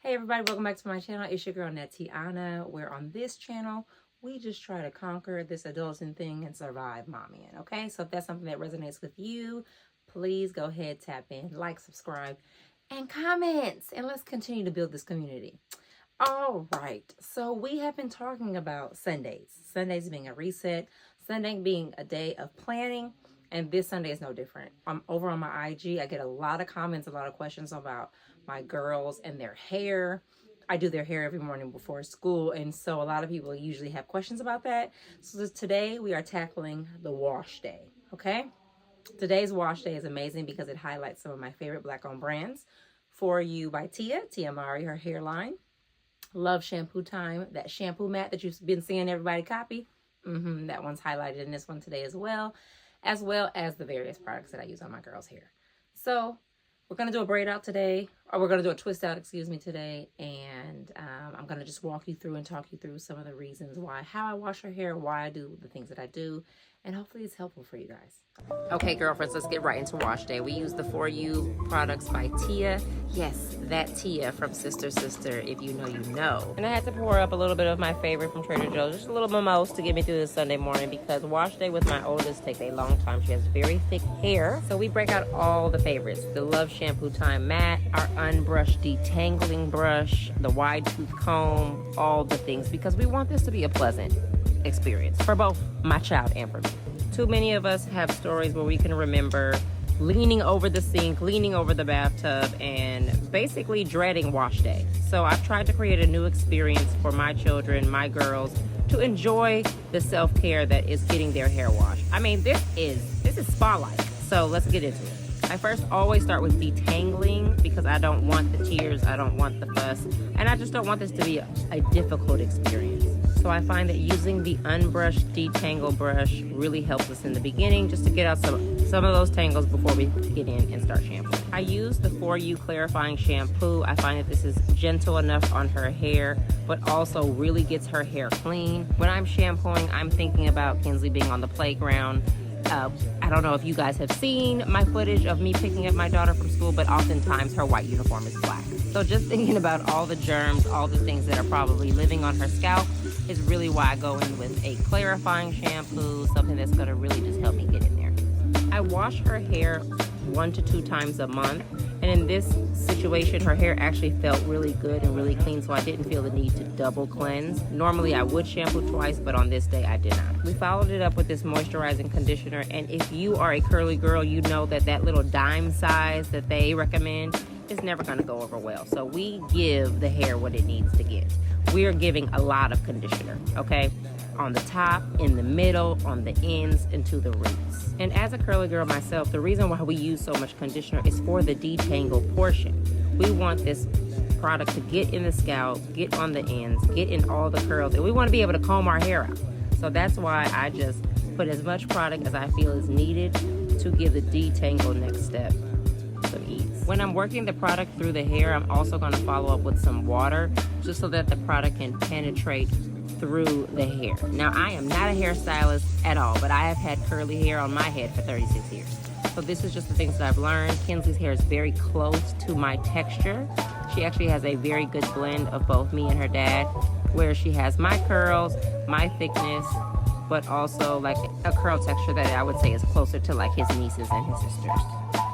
Hey everybody, welcome back to my channel. It's your girl Nateanah, where on this channel we just try to conquer this adulting thing and survive mommying. Okay, so if that's something that resonates with you, please go ahead, tap in, like, subscribe, and comments, and let's continue to build this community. All right, so we have been talking about Sundays being a reset, Sunday being a day of planning, and this Sunday is no different. I'm over on my IG. I get a lot of comments, a lot of questions about my girls and their hair. I do their hair every morning before school, and so a lot of people usually have questions about that. So today we are tackling the wash day, okay? Today's wash day is amazing because it highlights some of my favorite Black-owned brands. For You by Nateanah.Albury, her hairline. Love Shampoo Time, that shampoo mat that you've been seeing everybody copy. That one's highlighted in this one today as well as the various products that I use on my girls' hair. So we're going to do a braid out today, or we're going to do a twist out, excuse me, today. And I'm going to just walk you through and talk you through some of the reasons why, how I wash her hair, why I do the things that I do. And hopefully it's helpful for you guys. Okay, girlfriends, let's get right into wash day. We use the For You products by Tia. Yes, that Tia from Sister, if you know, you know. And I had to pour up a little bit of my favorite from Trader Joe's, just a little mimosa to get me through this Sunday morning, because wash day with my oldest takes a long time. She has very thick hair. So we break out all the favorites. The Love Shampoo Time mat, our unbrushed detangling brush, the wide tooth comb, all the things, because we want this to be a pleasant experience for both my child and for me. Too many of us have stories where we can remember leaning over the sink, leaning over the bathtub, and basically dreading wash day. So I've tried to create a new experience for my children, my girls, to enjoy the self-care that is getting their hair washed. I mean, this is spa-like. So let's get into it. I first always start with detangling because I don't want the tears, I don't want the fuss, and I just don't want this to be a difficult experience. So I find that using the unbrushed detangle brush really helps us in the beginning, just to get out some of those tangles before we get in and start shampooing. I use the For You clarifying shampoo. I find that this is gentle enough on her hair, but also really gets her hair clean. When I'm shampooing, I'm thinking about Kinsley being on the playground. I don't know if you guys have seen my footage of me picking up my daughter from school, but oftentimes her white uniform is black. So just thinking about all the germs, all the things that are probably living on her scalp is really why I go in with a clarifying shampoo, something that's going to really just help me get in there. I wash her hair 1 to 2 times a month, and in this situation her hair actually felt really good and really clean, so I didn't feel the need to double cleanse. Normally I would shampoo twice, but on this day I did not. We followed it up with this moisturizing conditioner, and if you are a curly girl, you know that little dime size that they recommend is never going to go over well. So we give the hair what it needs to get. We are giving a lot of conditioner, okay? On the top, in the middle, on the ends, and to the roots. And as a curly girl myself, the reason why we use so much conditioner is for the detangle portion. We want this product to get in the scalp, get on the ends, get in all the curls, and we want to be able to comb our hair out. So that's why I just put as much product as I feel is needed to give the detangle next step some ease. When I'm working the product through the hair, I'm also going to follow up with some water, just so that the product can penetrate through the hair. Now, I am not a hairstylist at all, but I have had curly hair on my head for 36 years. So this is just the things that I've learned. Kinsley's hair is very close to my texture. She actually has a very good blend of both me and her dad, where she has my curls, my thickness, but also like a curl texture that I would say is closer to like his nieces and his sisters.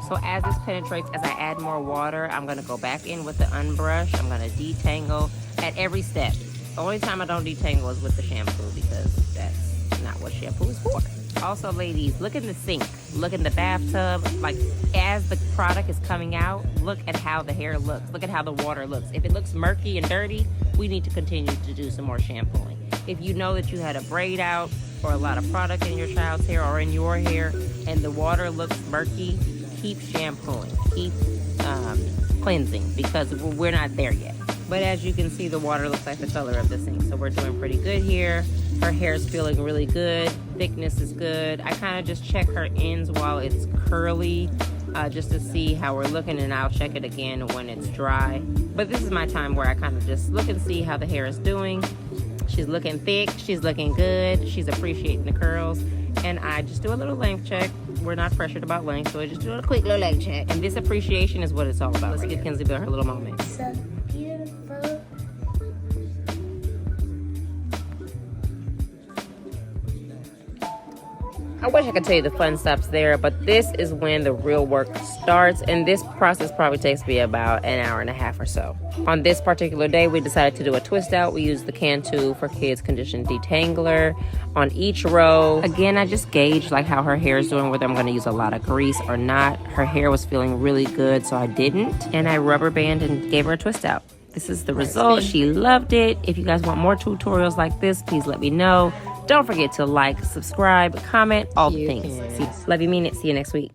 So as this penetrates, as I add more water, I'm going to go back in with the unbrush. I'm going to detangle at every step. The only time I don't detangle is with the shampoo, because that's not what shampoo is for. Also, ladies, look in the sink, look in the bathtub. Like, as the product is coming out, look at how the hair looks. Look at how the water looks. If it looks murky and dirty, we need to continue to do some more shampooing. If you know that you had a braid out or a lot of product in your child's hair or in your hair and the water looks murky, keep shampooing, keep cleansing, because we're not there yet. But as you can see, the water looks like the color of the sink, so we're doing pretty good here. Her hair is feeling really good, thickness is good. I kind of just check her ends while it's curly, just to see how we're looking, and I'll check it again when it's dry. But this is my time where I kind of just look and see how the hair is doing. She's looking thick, she's looking good, she's appreciating the curls, and I just do a little length check. We're not pressured about length, so I just do a quick little leg check. And this appreciation is what it's all about. Let's give Kinsley her little moment. So beautiful. I wish I could tell you the fun stops there, but this is when the real work starts, and this process probably takes me about an hour and a half or so. On this particular day, we decided to do a twist out. We used the Cantu for Kids Condition Detangler on each row. Again, I just gauged like how her hair is doing, whether I'm going to use a lot of grease or not. Her hair was feeling really good, so I didn't, and I rubber banded and gave her a twist out. This is the result. She loved it. If you guys want more tutorials like this, please let me know. Don't forget to like, subscribe, comment, all the things. Love you, mean it. See you next week.